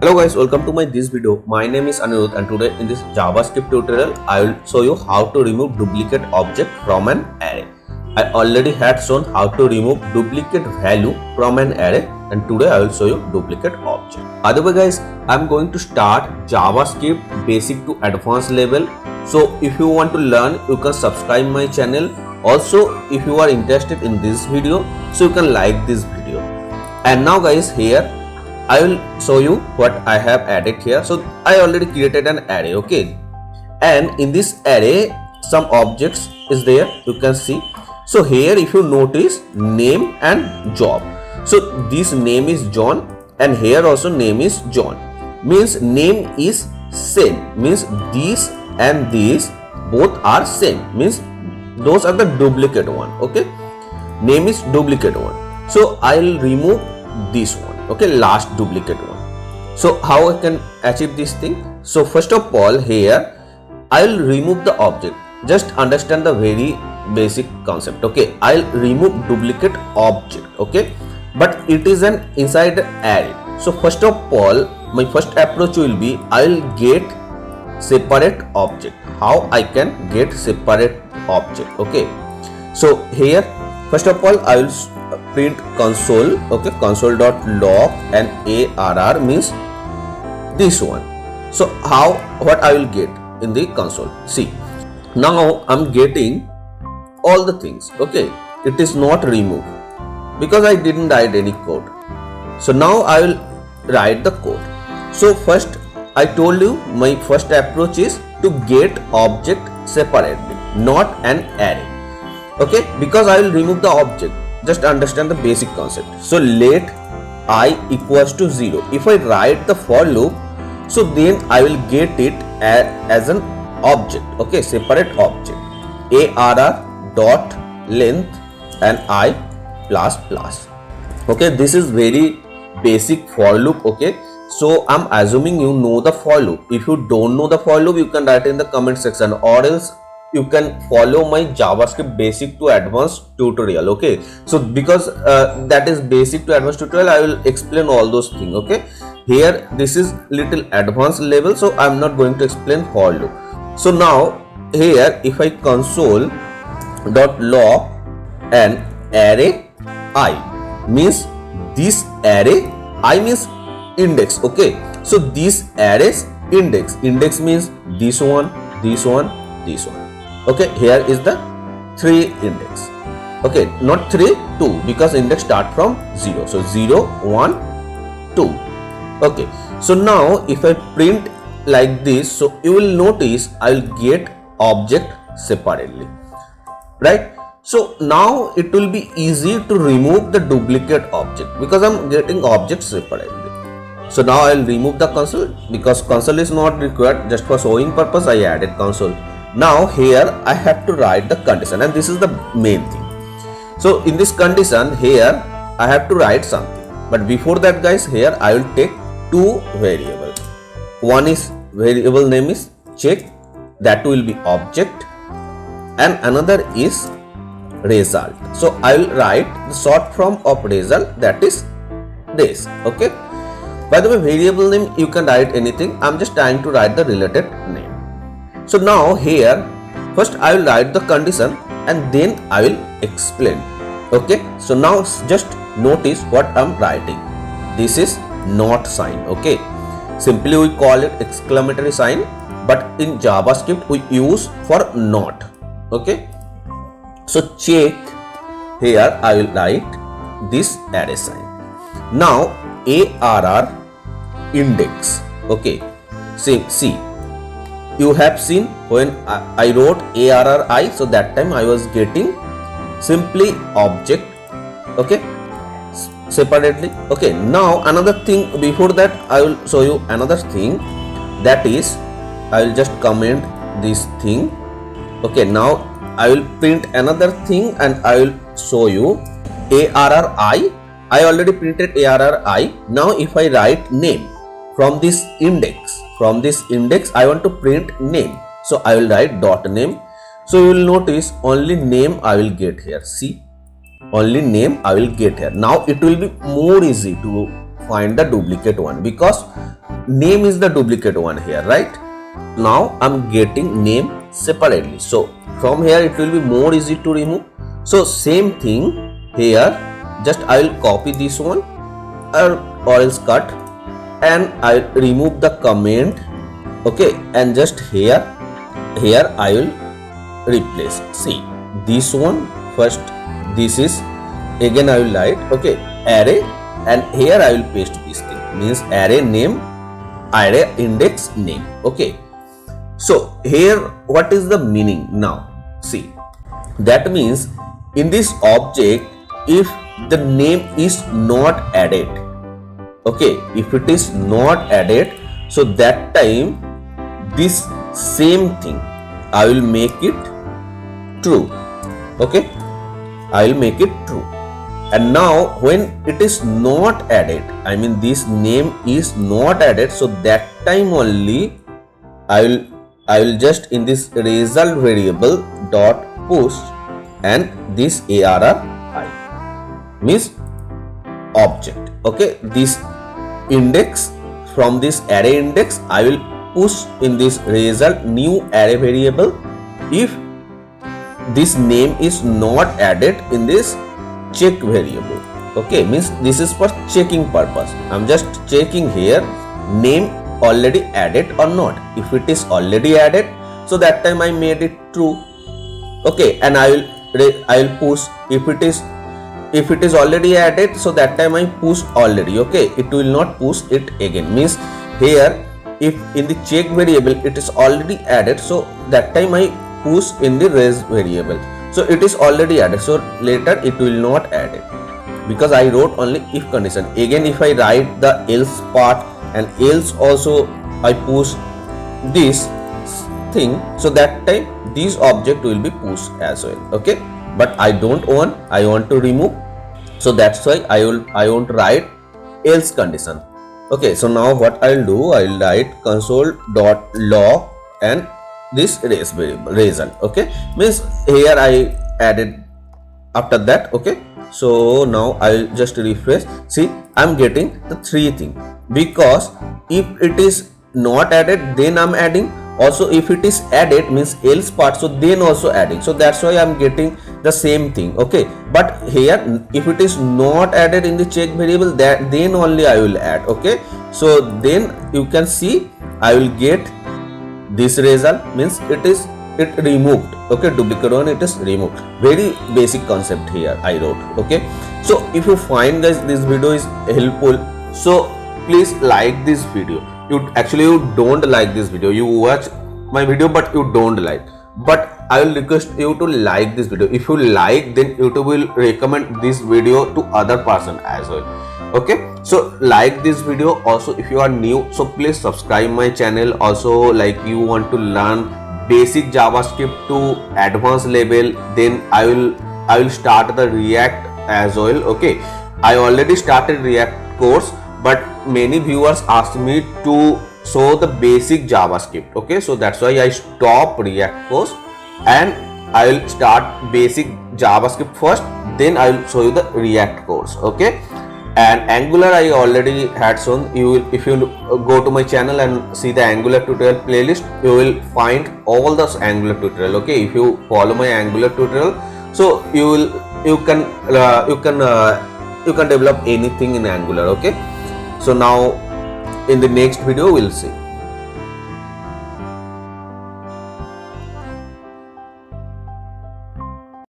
Hello guys, welcome to this video. My name is Anirudh and today in this JavaScript tutorial I will show you how to remove duplicate object from an array. I already had shown how to remove duplicate value from an array and today I will show you duplicate object. By the way guys, I am going to start JavaScript basic to advanced level. So if you want to learn, you can subscribe my channel. Also if you are interested in this video, so you can like this video. And now guys, here I will show you what I have added here. So I already created an array, okay, and in this array some objects is there, you can see. So here if you notice name and job, so this name is John and here also name is John, means name is same, means these and these both are same, means those are the duplicate one, okay, name is duplicate one. So I'll remove this one, okay, last duplicate one. So how I can achieve this thing? So first of all, here I'll remove the object. Just understand the very basic concept, okay. I'll remove duplicate object, okay, but it is an inside array. So first of all, my first approach will be I'll get separate object. How I can get separate object, okay. So here first of all I will print console, okay, console.log and arr means this one. So what I will get in the console? See, now I'm getting all the things, okay. It is not removed because I didn't write any code. So now I will write the code. So first I told you my first approach is to get object separately, not an array, okay, because I will remove the object. Just understand the basic concept. So let I equals to 0. If I write the for loop, so then I will get it as an object, okay, separate object, arr dot length and I plus plus, okay. This is very basic for loop, okay. So I'm assuming you know the for loop. If you don't know the for loop, you can write in the comment section, or else you can follow my JavaScript basic to advanced tutorial, okay. So because that is basic to advanced tutorial, I will explain all those things, okay. Here this is little advanced level, so I'm not going to explain for loop. So now here if I console dot log and array I means this array, I means index, okay. So this array's index means this one, this one, this one, okay. Here is the 3 index, okay, not 3, 2, because index start from 0. So 0, 1, 2, okay. So now if I print like this, so you will notice I will get object separately, right. So now it will be easy to remove the duplicate object because I'm getting object separately. So now I will remove the console because console is not required, just for showing purpose I added console. Now here I have to write the condition, and this is the main thing. So in this condition here I have to write something, but before that guys, here I will take 2 variables. One is variable name is check, that will be object, and another is result. So I will write the short form of result, that is this, okay. By the way, variable name you can write anything, I'm just trying to write the related name. So now here first I will write the condition and then I will explain, okay. So now just notice what I'm writing. This is not sign, okay. Simply we call it exclamatory sign, but in JavaScript we use for not, okay. So check, here I will write this array sign. Now arr index, okay. See, you have seen when I wrote arri, so that time I was getting simply object, okay, separately, okay. Now another thing, before that I will show you another thing, that is I will just comment this thing, okay. Now I will print another thing and I will show you arri. I already printed arri. Now if I write name from this index, I want to print name, so I will write dot name. So you will notice only name I will get here. See, only name I will get here. Now it will be more easy to find the duplicate one because name is the duplicate one here, right? Now I'm getting name separately, so from here it will be more easy to remove. So same thing here, just I will copy this one or else cut, and I remove the comment, okay, and just here I will replace. See this one first, this is again I will write, okay, array, and here I will paste this thing, means array name, array index name, okay. So here what is the meaning now? See, that means in this object, if the name is not added, okay, if it is not added, so that time this same thing I will make it true, okay, I will make it true. And now when it is not added, I mean this name is not added, so that time only I will just in this result variable dot push and this arr I means object, okay, this index, from this array index I will push in this result new array variable if this name is not added in this check variable, okay, means this is for checking purpose. I'm just checking here name already added or not. If it is already added, so that time I made it true, okay, and I will push if it is already added, so that time I push already, okay, it will not push it again, means here if in the check variable it is already added, so that time I push in the res variable, so it is already added, so later it will not add it because I wrote only if condition. Again if I write the else part and else also I push this thing, so that time this object will be pushed as well, okay, but I don't want, I want to remove, so that's why I want to write else condition, okay. So now what I'll do, I'll write console.log and this res variable result, okay, means here I added after that, okay. So now I'll just refresh. See, I'm getting the three thing, because if it is not added then I'm adding, also if it is added means else part, so then also adding, so that's why I'm getting the same thing, okay. But here if it is not added in the check variable, that then only I will add, okay. So then you can see I will get this result, means it removed, okay, duplicate one it is removed. Very basic concept here I wrote, okay. So if you find guys this video is helpful, so please like this video. You don't like this video, you watch my video but you don't like, but I will request you to like this video. If you like, then YouTube will recommend this video to other person as well, okay. So like this video. Also if you are new, so please subscribe my channel. Also like you want to learn basic JavaScript to advanced level, then I will start the React as well, okay. I already started React course, but many viewers asked me to show the basic JavaScript, okay, so that's why I stop React course and I will start basic JavaScript first, then I will show you the React course, okay. And Angular I already had shown. You will, if you go to my channel and see the Angular tutorial playlist, you will find all those Angular tutorial, okay. If you follow my Angular tutorial, so you can develop anything in Angular, okay. So now in the next video we'll see.